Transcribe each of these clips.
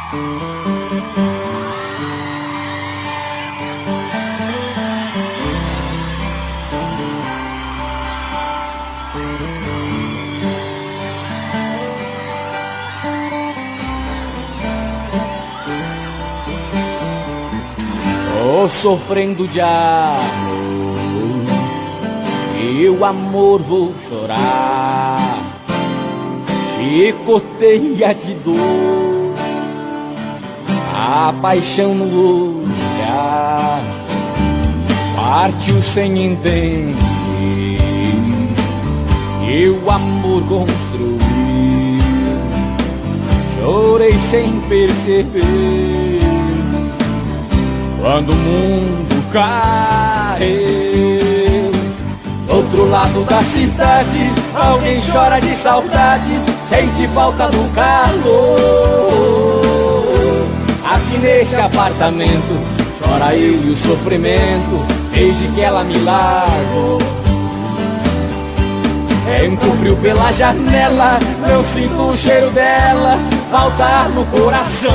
Tô sofrendo de amor e o amor vou chorar. Chicoteia de dor, a paixão no olhar, partiu sem entender e o amor construiu. Chorei sem perceber quando o mundo caiu. Do outro lado da cidade, alguém chora de saudade, sente falta do calor. Aqui nesse apartamento, chora eu e o sofrimento, desde que ela me largou. Entro frio pela janela, não sinto o cheiro dela faltar no coração.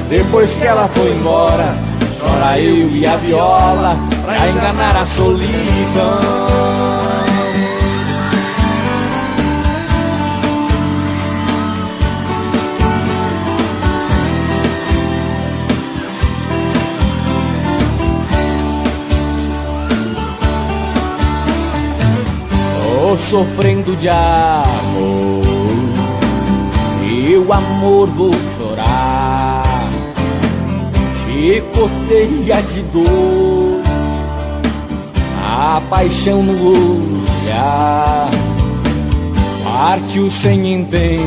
Depois que ela foi embora, chora eu e a viola pra enganar a solidão. Tô sofrendo de amor e o amor vou chorar. Chicoteia de dor, a paixão no olhar, partiu sem entender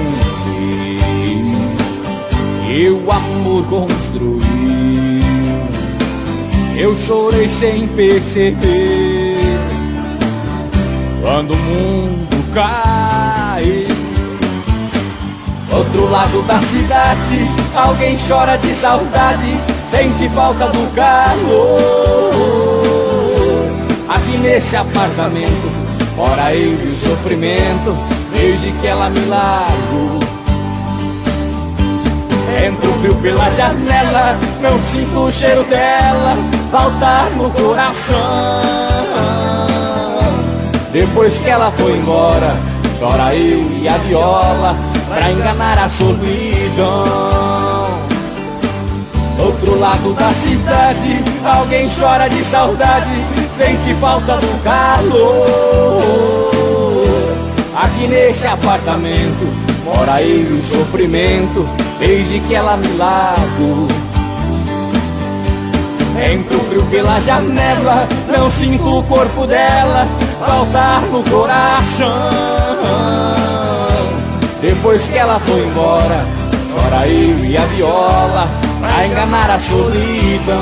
e o amor construiu. Eu chorei sem perceber quando o mundo caiu. Outro lado da cidade, alguém chora de saudade, sente falta do calor. Aqui nesse apartamento, mora eu e o sofrimento, desde que ela me largou. Entro frio pela janela, não sinto o cheiro dela faltar no coração. Depois que ela foi embora, chora eu e a viola pra enganar a solidão. Outro lado da cidade, alguém chora de saudade, sente falta do calor. Aqui nesse apartamento, mora eu e o sofrimento, desde que ela me largou. Entro frio pela janela, não sinto o corpo dela faltar no coração. Depois que ela foi embora, chora eu e a viola pra enganar a solidão.